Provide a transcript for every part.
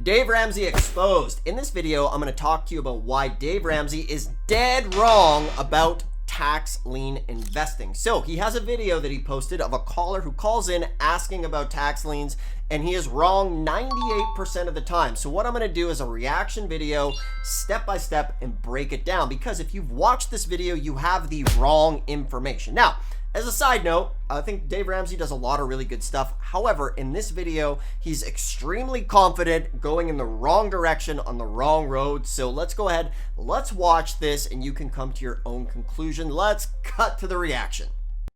Dave Ramsay exposed. In this video, I'm going to talk to you about why Dave Ramsay is dead wrong about tax lien investing. So he has a video that he posted of a caller who calls in asking about tax liens, and he is wrong 98% of the time. So what I'm going to do is a reaction video, step by step, and break it down, because if you've watched this video, you have the wrong information. Now, as a side note, I think Dave Ramsay does a lot of really good stuff. However, in this video, he's extremely confident, going in the wrong direction on the wrong road. So let's go ahead, let's watch this, and you can come to your own conclusion. Let's cut to the reaction.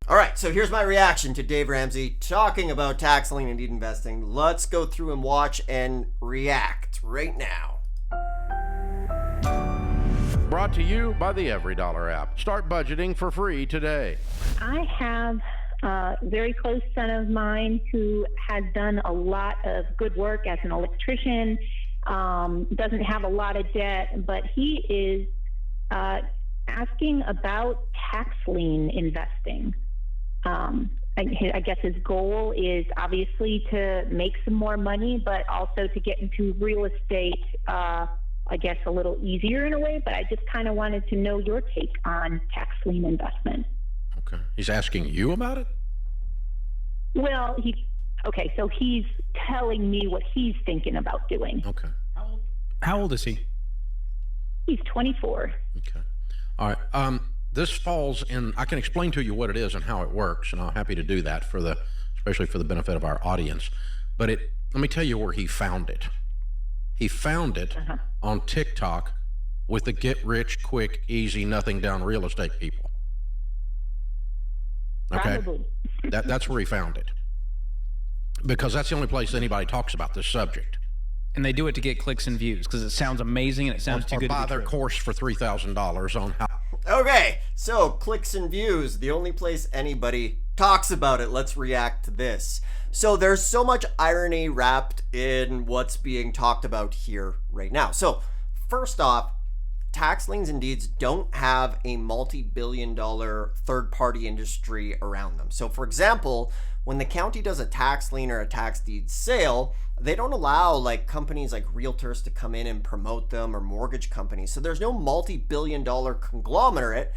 All right, so here's my reaction to Dave Ramsay talking about tax lien and deed investing. Let's go through and watch and react right now. Brought to you by the EveryDollar app. Start budgeting for free today. I have a very close son of mine who has done a lot of good work as an electrician, doesn't have a lot of debt, but he is asking about tax lien investing. I guess his goal is obviously to make some more money, but also to get into real estate, I guess a little easier in a way, but I just kind of wanted to know your take on tax lien investment. Okay. He's asking you about it? Well, so he's telling me what he's thinking about doing. Okay. How old is he? He's 24. Okay. All right. This falls in, I can explain to you what it is and how it works, and I'm happy to do that especially for the benefit of our audience. But let me tell you where he found it. He found it on TikTok with the get rich quick, easy, nothing down real estate people. Okay. Probably. That's where he found it. Because that's the only place anybody talks about this subject. And they do it to get clicks and views because it sounds amazing and it sounds too good to be buy their true. course for $3,000 on how. Okay, so clicks and views, the only place anybody talks about it. Let's react to this. So there's so much irony wrapped in what's being talked about here right now. So first off, tax liens and deeds don't have a multi-billion-dollar third-party industry around them. So for example, when the county does a tax lien or a tax deed sale, they don't allow like companies like realtors to come in and promote them, or mortgage companies. So there's no multi-billion-dollar conglomerate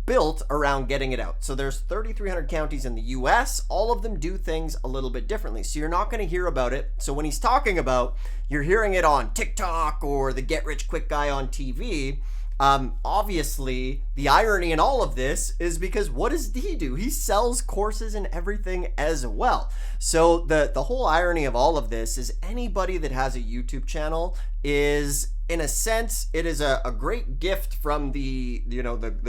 built around getting it out. So there's 3,300 counties in the US. All of them do things a little bit differently. So you're not going to hear about it. So when he's talking about, you're hearing it on TikTok or the get rich quick guy on TV. Obviously the irony in all of this is because what does he do? He sells courses and everything as well. So the whole irony of all of this is anybody that has a YouTube channel is, in a sense, it is a great gift from the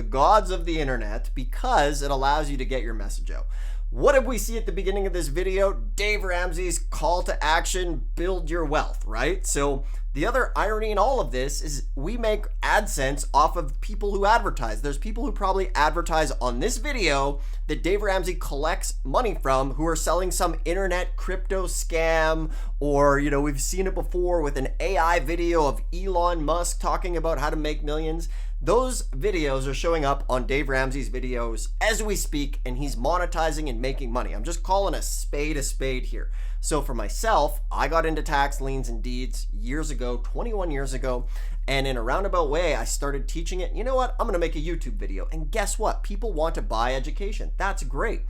gods of the internet, because it allows you to get your message out. What did we see at the beginning of this video? Dave Ramsay's call to action, build your wealth, right? So the other irony in all of this is we make AdSense off of people who advertise. There's people who probably advertise on this video that Dave Ramsay collects money from, who are selling some internet crypto scam, or, we've seen it before with an AI video of Elon Musk talking about how to make millions. Those videos are showing up on Dave Ramsay's videos as we speak, and he's monetizing and making money. I'm just calling a spade here. So for myself, I got into tax liens and deeds years ago, 21 years ago, and in a roundabout way, I started teaching it. You know what? I'm going to make a YouTube video. And guess what? People want to buy education. That's great.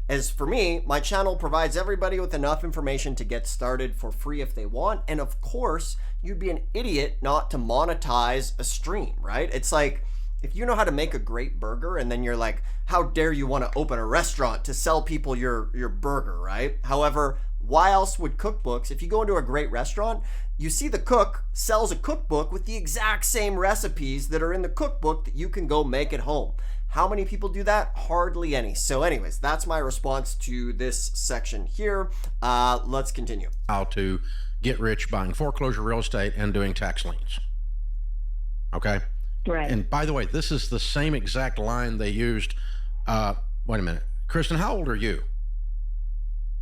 As for me, my channel provides everybody with enough information to get started for free if they want. And of course, you'd be an idiot not to monetize a stream, right? It's like, if you know how to make a great burger and then you're like, how dare you want to open a restaurant to sell people your burger, right? However, why else would cookbooks, if you go into a great restaurant, you see the cook sells a cookbook with the exact same recipes that are in the cookbook that you can go make at home. How many people do that? Hardly any. So anyways, that's my response to this section here. Let's continue. How to get rich buying foreclosure real estate and doing tax liens. Okay? Right. And by the way, this is the same exact line they used. Wait a minute. Kristen, how old are you?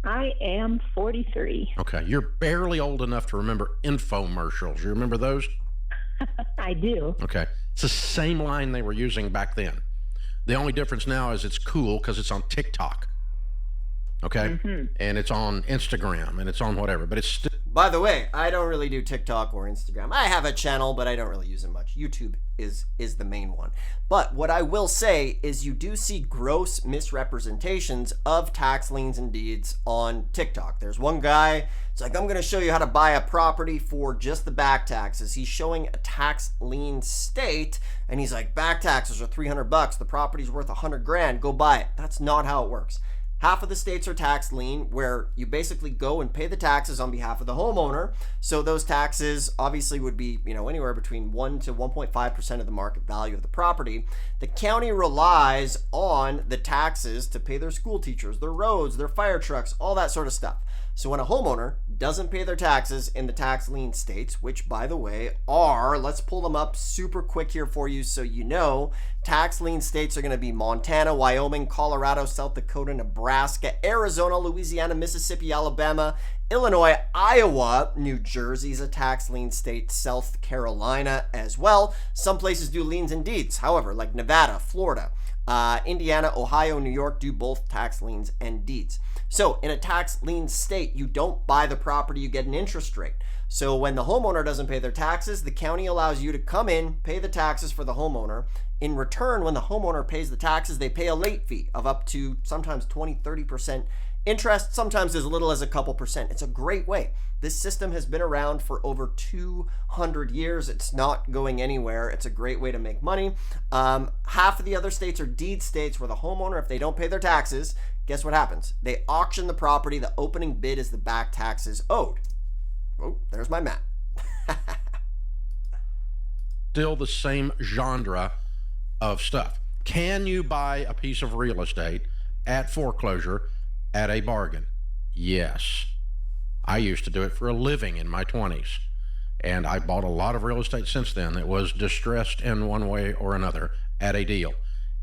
I am 43. Okay. You're barely old enough to remember infomercials. You remember those? I do. Okay. It's the same line they were using back then. The only difference now is it's cool because it's on TikTok. Okay? And it's on Instagram and it's on whatever. But it's By the way, I don't really do TikTok or Instagram. I have a channel, but I don't really use it much. YouTube is the main one. But what I will say is you do see gross misrepresentations of tax liens and deeds on TikTok. There's one guy, it's like, I'm going to show you how to buy a property for just the back taxes. He's showing a tax lien state, and he's like, back taxes are $300. The property's worth $100,000. Go buy it. That's not how it works. Half of the states are tax lien, where you basically go and pay the taxes on behalf of the homeowner. So those taxes obviously would be, anywhere between 1 to 1.5% of the market value of the property. The county relies on the taxes to pay their school teachers, their roads, their fire trucks, all that sort of stuff. So when a homeowner doesn't pay their taxes in the tax lien states, which by the way are, let's pull them up super quick here for you so you know, tax lien states are going to be Montana, Wyoming, Colorado, South Dakota, Nebraska, Arizona, Louisiana, Mississippi, Alabama, Illinois, Iowa, New Jersey's a tax lien state, South Carolina as well. Some places do liens and deeds. However, like Nevada, Florida, Indiana, Ohio, New York do both tax liens and deeds. So in a tax lien state, you don't buy the property, you get an interest rate. So when the homeowner doesn't pay their taxes, the county allows you to come in, pay the taxes for the homeowner. In return, when the homeowner pays the taxes, they pay a late fee of up to sometimes 20-30% interest, sometimes as little as a couple percent. It's a great way. This system has been around for over 200 years. It's not going anywhere. It's a great way to make money. Half of the other states are deed states where the homeowner, if they don't pay their taxes, guess what happens? They auction the property. The opening bid is the back taxes owed. Oh, there's my map. Still the same genre of stuff. Can you buy a piece of real estate at foreclosure at a bargain? Yes. I used to do it for a living in my 20s, and I bought a lot of real estate since then that was distressed in one way or another at a deal.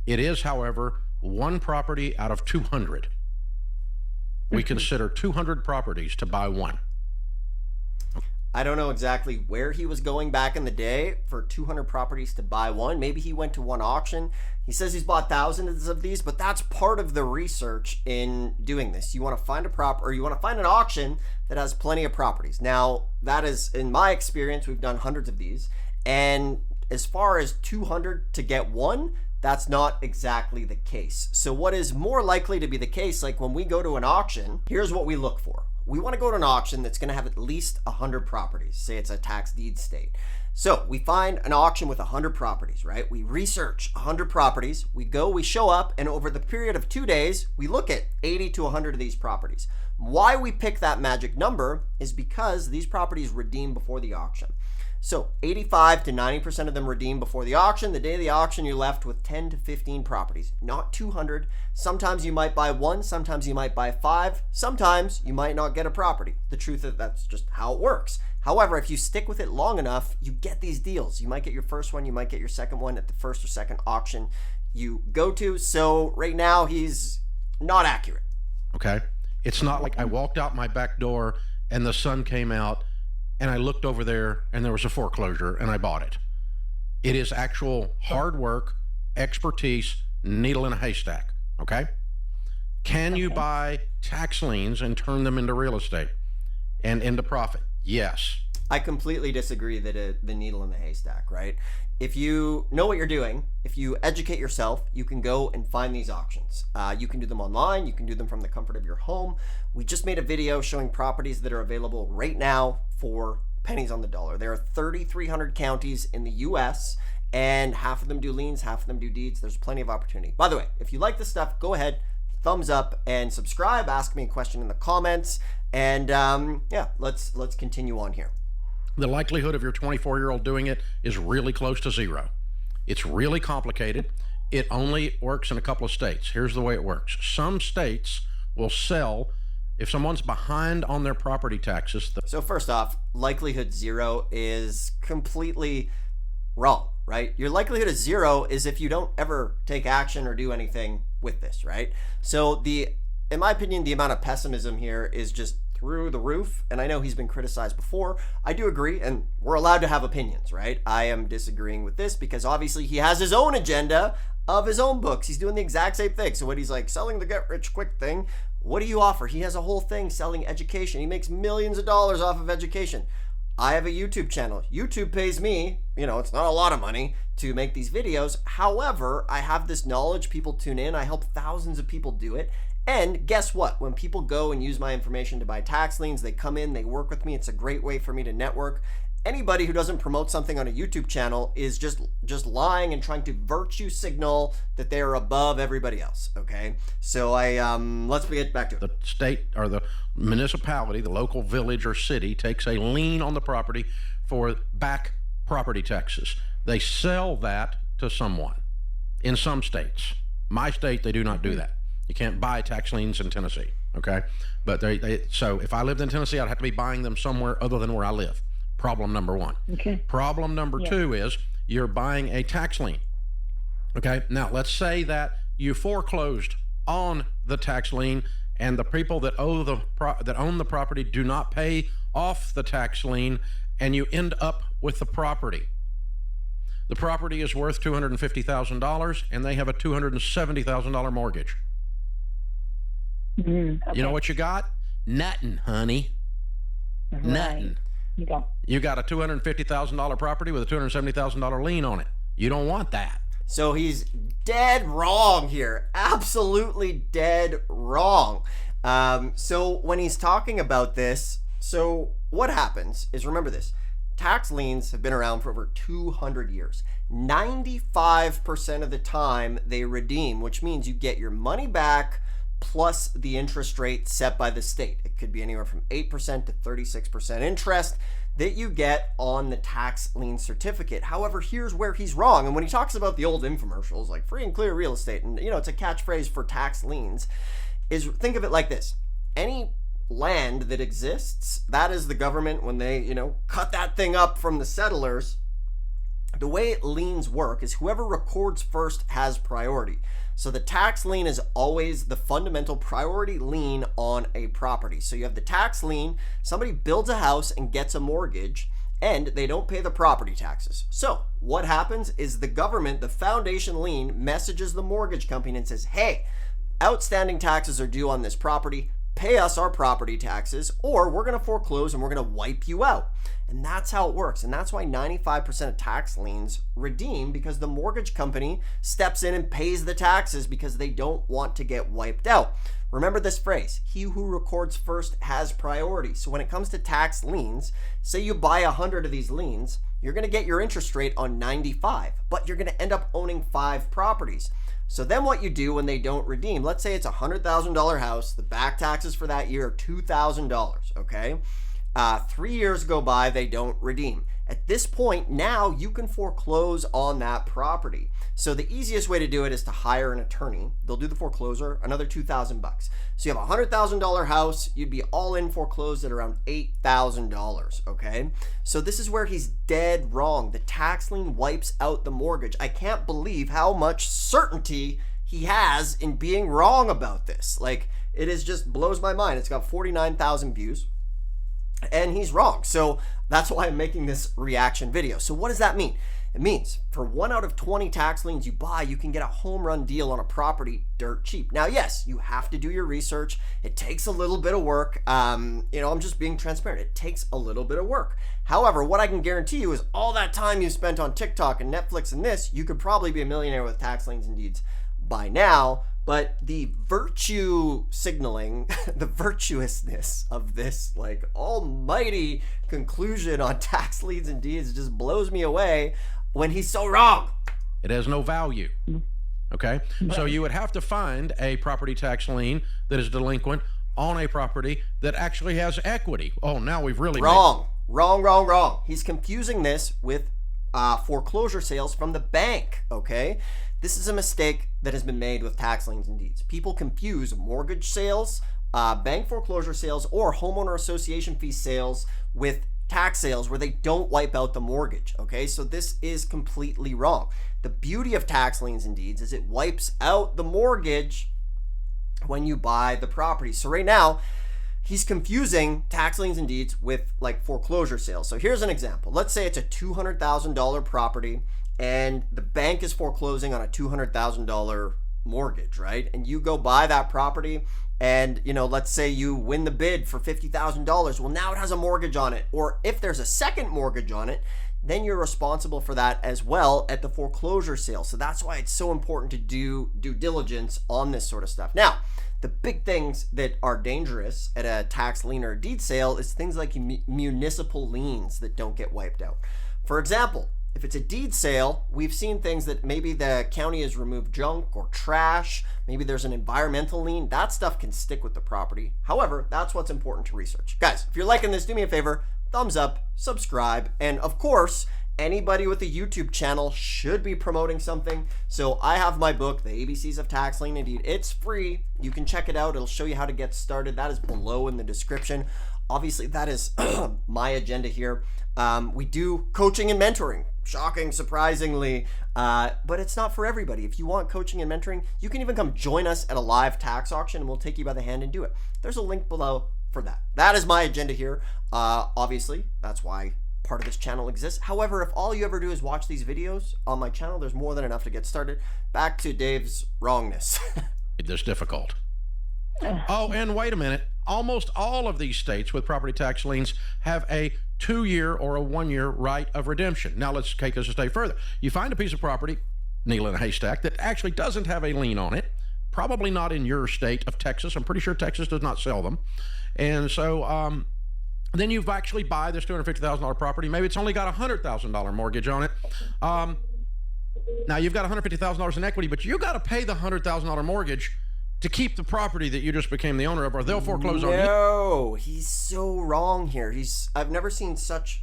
It is, however, one property out of 200. We consider 200 properties to buy one. I don't know exactly where he was going back in the day for 200 properties to buy one. Maybe he went to one auction. He says he's bought thousands of these, but that's part of the research in doing this. You want to find you want to find an auction that has plenty of properties. Now, that is, in my experience, we've done hundreds of these. And as far as 200 to get one, that's not exactly the case. So what is more likely to be the case, like when we go to an auction, here's what we look for. We want to go to an auction that's going to have at least 100 properties. Say it's a tax deed state. So we find an auction with 100 properties, right? We research 100 properties. We show up, and over the period of 2 days, we look at 80 to 100 of these properties. Why we pick that magic number is because these properties redeem before the auction. So 85 to 90% of them redeem before the auction. The day of the auction, you're left with 10 to 15 properties, not 200. Sometimes you might buy one, sometimes you might buy 5, sometimes you might not get a property. The truth is that's just how it works. However, if you stick with it long enough, you get these deals. You might get your first one, you might get your second one at the first or second auction you go to. So right now, he's not accurate. Okay. It's not like I walked out my back door and the sun came out and I looked over there and there was a foreclosure and I bought it. It is actual hard work, expertise, needle in a haystack. Okay. Can you buy tax liens and turn them into real estate and into profit? Yes. I completely disagree that the needle in the haystack, right? If you know what you're doing, if you educate yourself, you can go and find these auctions. You can do them online. You can do them from the comfort of your home. We just made a video showing properties that are available right now for pennies on the dollar. There are 3,300 counties in the U.S., and half of them do liens, half of them do deeds. There's plenty of opportunity. By the way, if you like this stuff, go ahead, thumbs up and subscribe. Ask me a question in the comments, and yeah, let's continue on here. The likelihood of your 24-year-old doing it is really close to zero. It's really complicated. It only works in a couple of states. Here's the way it works. Some states will sell, if someone's behind on their property taxes. So first off, likelihood zero is completely wrong, right? Your likelihood of zero is if you don't ever take action or do anything with this, right? So in my opinion, the amount of pessimism here is just through the roof, and I know he's been criticized before. I do agree, and we're allowed to have opinions, right? I am disagreeing with this because obviously he has his own agenda of his own books. He's doing the exact same thing. So when he's like selling the get rich quick thing, What do you offer? He has a whole thing selling education. He makes millions of dollars off of education. I have a YouTube channel. YouTube pays me, it's not a lot of money to make these videos. However, I have this knowledge. People tune in. I help thousands of people do it. And guess what? When people go and use my information to buy tax liens, they come in, they work with me. It's a great way for me to network. Anybody who doesn't promote something on a YouTube channel is just lying and trying to virtue signal that they are above everybody else. Okay, so let's get back to it. The state or the municipality, the local village or city, takes a lien on the property for back property taxes. They sell that to someone. In some states, my state, they do not do that. You can't buy tax liens in Tennessee. Okay, but so if I lived in Tennessee, I'd have to be buying them somewhere other than where I live. Problem number one. Okay. Problem number two is you're buying a tax lien. Okay. Now let's say that you foreclosed on the tax lien, and the people that own the property do not pay off the tax lien, and you end up with the property. The property is worth $250,000, and they have a $270,000 mortgage. Okay. You know what you got? Nothing, honey. Right. Nothing. You got a $250,000 property with a $270,000 lien on it. You don't want that. So he's dead wrong here. Absolutely dead wrong. So when he's talking about this, so what happens is, remember this, tax liens have been around for over 200 years. 95% of the time they redeem, which means you get your money back plus the interest rate set by the state. It could be anywhere from 8% to 36% interest that you get on the tax lien certificate. However, here's where he's wrong. And when he talks about the old infomercials like free and clear real estate, and it's a catchphrase for tax liens, is think of it like this. Any land that exists, that is the government when they, cut that thing up from the settlers. The way liens work is whoever records first has priority. So the tax lien is always the fundamental priority lien on a property. So you have the tax lien, somebody builds a house and gets a mortgage, and they don't pay the property taxes. So what happens is the government, the foundation lien, messages the mortgage company and says, hey, outstanding taxes are due on this property. Pay us our property taxes, or we're going to foreclose and we're going to wipe you out. And that's how it works. And that's why 95% of tax liens redeem, because the mortgage company steps in and pays the taxes because they don't want to get wiped out. Remember this phrase, he who records first has priority. So when it comes to tax liens, say you buy 100 of these liens, you're going to get your interest rate on 95, but you're going to end up owning 5 properties. So then what you do when they don't redeem, let's say it's a $100,000 house, the back taxes for that year are $2,000, okay? 3 years go by, they don't redeem. At this point, now you can foreclose on that property. So the easiest way to do it is to hire an attorney. They'll do the foreclosure, another $2,000. So you have a $100,000 house, you'd be all in foreclosed at around $8,000, okay? So this is where he's dead wrong. The tax lien wipes out the mortgage. I can't believe how much certainty he has in being wrong about this. Like, it is just blows my mind. It's got 49,000 views. And he's wrong. So that's why I'm making this reaction video. So what does that mean? It means for 1 out of 20 tax liens you buy, you can get a home run deal on a property dirt cheap. Now, yes, you have to do your research. It takes a little bit of work. I'm just being transparent. It takes a little bit of work. However, what I can guarantee you is all that time you spent on TikTok and Netflix and this, you could probably be a millionaire with Tax Liens and Deeds by now. But the virtue signaling, the virtuousness of this like almighty conclusion on tax liens and deeds just blows me away when he's so wrong. It has no value. Okay? So you would have to find a property tax lien that is delinquent on a property that actually has equity. Oh, now we've really Wrong. He's confusing this with foreclosure sales from the bank, okay? This is a mistake that has been made with tax liens and deeds. People confuse mortgage sales, bank foreclosure sales, or homeowner association fee sales with tax sales where they don't wipe out the mortgage, okay? So this is completely wrong. The beauty of tax liens and deeds is it wipes out the mortgage when you buy the property. So right now, he's confusing tax liens and deeds with like foreclosure sales. So here's an example. Let's say it's a $200,000 property and the bank is foreclosing on a $200,000 mortgage, right? And you go buy that property and, let's say you win the bid for $50,000. Well, now it has a mortgage on it. Or if there's a second mortgage on it, then you're responsible for that as well at the foreclosure sale. So that's why it's so important to do due diligence on this sort of stuff. Now, the big things that are dangerous at a tax lien or a deed sale is things like municipal liens that don't get wiped out. For example, if it's a deed sale, we've seen things that maybe the county has removed junk or trash. Maybe there's an environmental lien. That stuff can stick with the property. However, that's what's important to research. Guys, if you're liking this, do me a favor, thumbs up, subscribe, and of course, anybody with a YouTube channel should be promoting something. So I have my book, The ABCs of Tax Lien Deed. It's free. You can check it out. It'll show you how to get started. That is below in the description. Obviously, that is my agenda here. We do coaching and mentoring. Shocking, surprisingly, but it's not for everybody. If you want coaching and mentoring, you can even come join us at a live tax auction and we'll take you by the hand and do it. There's a link below for that. That is my agenda here. Obviously, that's why part of this channel exists. However, if all you ever do is watch these videos on my channel, there's more than enough to get started. Back to Dave's wrongness. This difficult. Oh, and wait a minute. Almost all of these states with property tax liens have a 2-year or a 1-year right of redemption. Now let's take us a step further. You find a piece of property, needle in a haystack, that actually doesn't have a lien on it. Probably not in your state of Texas. I'm pretty sure Texas does not sell them. And so then you actually buy this $250,000 property. Maybe it's only got a $100,000 mortgage on it. Now you've got $150,000 in equity, but you got to pay the $100,000 mortgage to keep the property that you just became the owner of, or they'll foreclose on you. No, he's so wrong here. I've never seen such,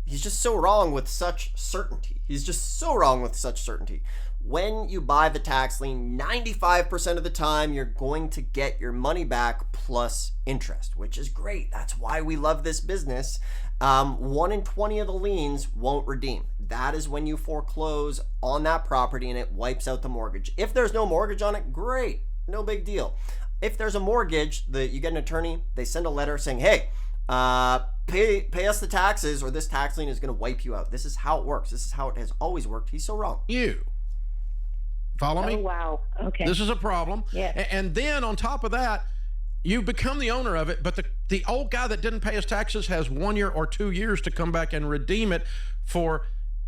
he's just so wrong with such certainty. He's just so wrong with such certainty. When you buy the tax lien, 95% of the time, you're going to get your money back plus interest, which is great. That's why we love this business. 1 in 20 of the liens won't redeem. That is when you foreclose on that property and it wipes out the mortgage. If there's no mortgage on it, great. No big deal. If there's a mortgage, you get an attorney, they send a letter saying, hey, pay us the taxes or this tax lien is going to wipe you out. This is how it works. This is how it has always worked. He's so wrong. You follow me? Oh, wow. Okay. This is a problem. Yeah. And then on top of that, you become the owner of it, but the old guy that didn't pay his taxes has 1 year or 2 years to come back and redeem it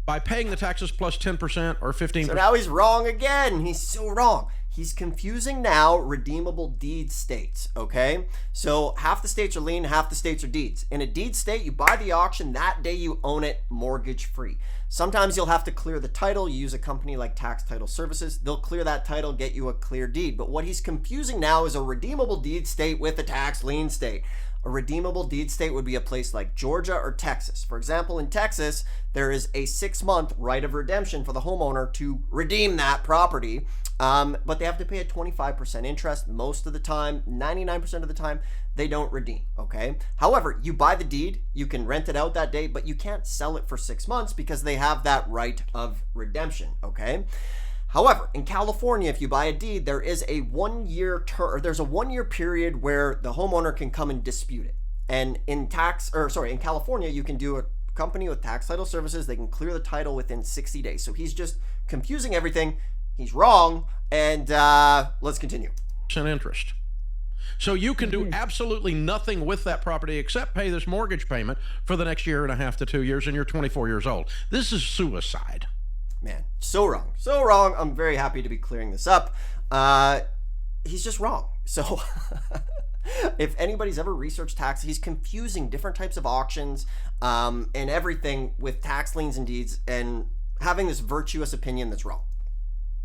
by paying the taxes plus 10% or 15%. So now he's wrong again. He's so wrong. He's confusing now redeemable deed states, okay? So half the states are lien, half the states are deeds. In a deed state, you buy the auction, that day you own it mortgage free. Sometimes you'll have to clear the title. You use a company like Tax Title Services. They'll clear that title, get you a clear deed. But what he's confusing now is a redeemable deed state with a tax lien state. A redeemable deed state would be a place like Georgia or Texas. For example, in Texas, there is a 6-month right of redemption for the homeowner to redeem that property. But they have to pay a 25% interest most of the time. 99% of the time, they don't redeem, okay? However, you buy the deed, you can rent it out that day, but you can't sell it for 6 months because they have that right of redemption, okay? However, in California, if you buy a deed, there is a 1-year there's a 1-year period where the homeowner can come and dispute it. And in California, you can do a company with Tax Title Services. They can clear the title within 60 days. So he's just confusing everything. He's wrong. And let's continue. Interest. So you can do absolutely nothing with that property except pay this mortgage payment for the next 1.5 to 2 years, and you're 24 years old. This is suicide. Man, so wrong. So wrong. I'm very happy to be clearing this up. He's just wrong. So if anybody's ever researched tax, he's confusing different types of auctions and everything with tax liens and deeds and having this virtuous opinion that's wrong.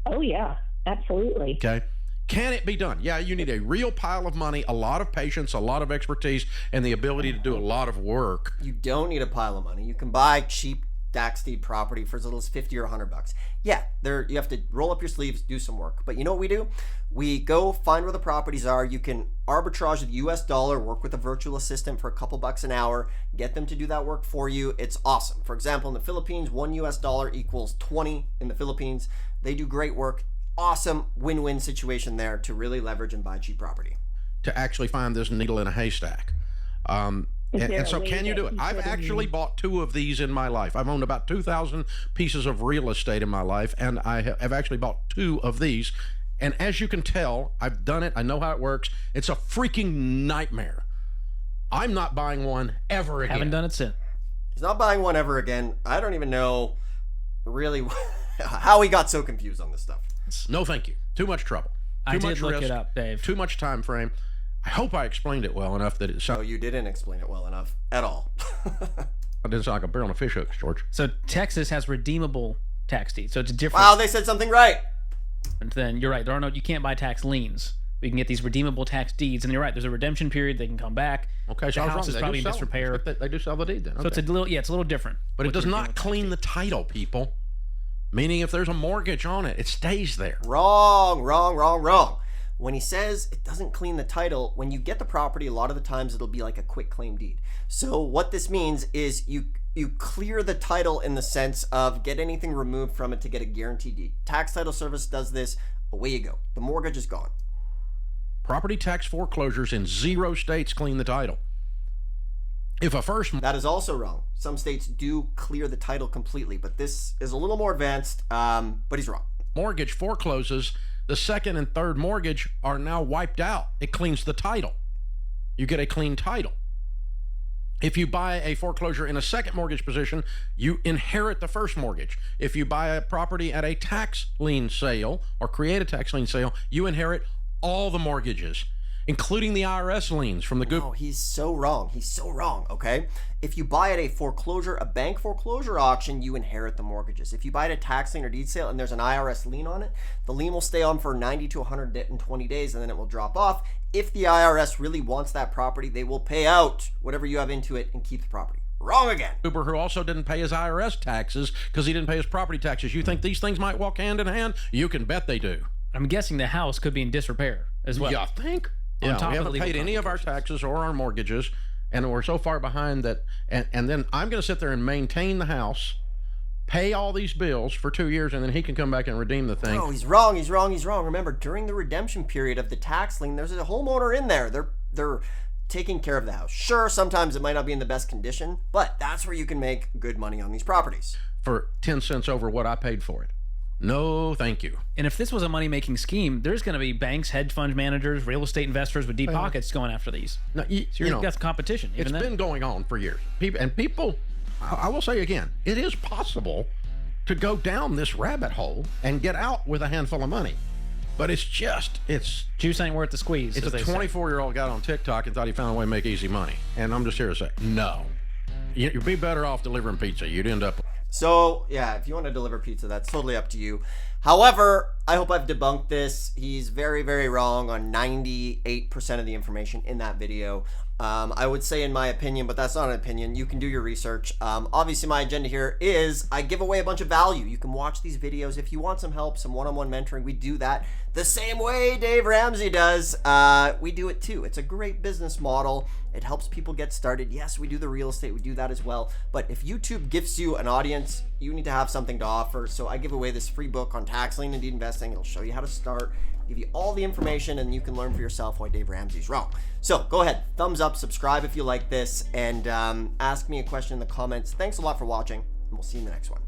Oh, yeah, absolutely. Okay. Can it be done? Yeah, you need a real pile of money, a lot of patience, a lot of expertise, and the ability to do a lot of work. You don't need a pile of money. You can buy cheap tax deed property for as little as $50 or $100. Yeah, you have to roll up your sleeves, do some work. But you know what we do? We go find where the properties are. You can arbitrage the US dollar, work with a virtual assistant for a couple bucks an hour, get them to do that work for you. It's awesome. For example, in the Philippines, $1 equals 20 in the Philippines. They do great work. Awesome win-win situation there to really leverage and buy cheap property. To actually find this needle in a haystack. And so can you do it? I've actually bought 2 of these in my life. I've owned about 2,000 pieces of real estate in my life, and I have actually bought 2 of these. And as you can tell, I've done it. I know how it works. It's a freaking nightmare. I'm not buying one ever again. Haven't done it since. He's not buying one ever again. I don't even know really how he got so confused on this stuff. No, thank you. Too much trouble. I Too did much look risk, it up, Dave. Too much time frame. I hope I explained it well enough that it No, sounded. you didn't explain it well enough at all. I didn't sound like a bear on a fish hooks, George. So Texas has redeemable tax deeds. So it's different. Wow, they said something right. Then you're right. There are no. You can't buy tax liens. We can get these redeemable tax deeds, and you're right. There's a redemption period. They can come back. Okay, so the I was house wrong. is They probably do in sell them. disrepair. They do sell the deed then. So it's a little. Yeah, it's a little different. But it with does the not redeemable tax clean deed. the title, people. Meaning if there's a mortgage on it, it stays there. Wrong. When he says it doesn't clean the title, when you get the property, a lot of the times it'll be like a quick claim deed. So what this means is you clear the title in the sense of get anything removed from it to get a guaranteed deed. Tax Title Service does this. Away you go. The mortgage is gone. Property tax foreclosures in 0 states clean the title. If a first That is also wrong. Some states do clear the title completely, but this is a little more advanced, but he's wrong. mortgage forecloses, the second and third mortgage are now wiped out. It cleans the title. You get a clean title. If you buy a foreclosure in a second mortgage position, you inherit the first mortgage. If you buy a property at a tax lien sale or create a tax lien sale, you inherit all the mortgages, including the IRS liens from the Google. Oh, he's so wrong. Okay? If you buy at a bank foreclosure auction, you inherit the mortgages. If you buy at a tax lien or deed sale and there's an IRS lien on it, the lien will stay on for 90 to 120 days and then it will drop off. If the IRS really wants that property, they will pay out whatever you have into it and keep the property. Wrong again. Uber, who also didn't pay his IRS taxes because he didn't pay his property taxes. You think these things might walk hand in hand? You can bet they do. I'm guessing the house could be in disrepair as well. You think? On Yeah, top we of the haven't legal paid any of our taxes or our mortgages, and we're so far behind that. And then I'm going to sit there and maintain the house, pay all these bills for 2 years, and then he can come back and redeem the thing. No, he's wrong. Remember, during the redemption period of the tax lien, there's a homeowner in there. They're taking care of the house. Sure, sometimes it might not be in the best condition, but that's where you can make good money on these properties. For 10 cents over what I paid for it. No, thank you. And if this was a money-making scheme, there's going to be banks, hedge fund managers, real estate investors with deep pockets going after these. No, So you've got competition. It's been going on for years. People, I will say again, it is possible to go down this rabbit hole and get out with a handful of money. But it's Juice ain't worth the squeeze. It's as a they say. 24-year-old got on TikTok and thought he found a way to make easy money. And I'm just here to say, no. You'd be better off delivering pizza. You'd end up... So, yeah, if you want to deliver pizza, that's totally up to you. However, I hope I've debunked this. He's very, very wrong on 98% of the information in that video. I would say in my opinion, but that's not an opinion. You can do your research. Obviously, my agenda here is I give away a bunch of value. You can watch these videos. If you want some help, some one-on-one mentoring, we do that the same way Dave Ramsay does. We do it too. It's a great business model. It helps people get started. Yes, we do the real estate. We do that as well. But if YouTube gifts you an audience, you need to have something to offer. So I give away this free book on tax lien and deed investing. It'll show you how to start, give you all the information, and you can learn for yourself why Dave Ramsay's wrong. So go ahead, thumbs up, subscribe if you like this, and ask me a question in the comments. Thanks a lot for watching, and we'll see you in the next one.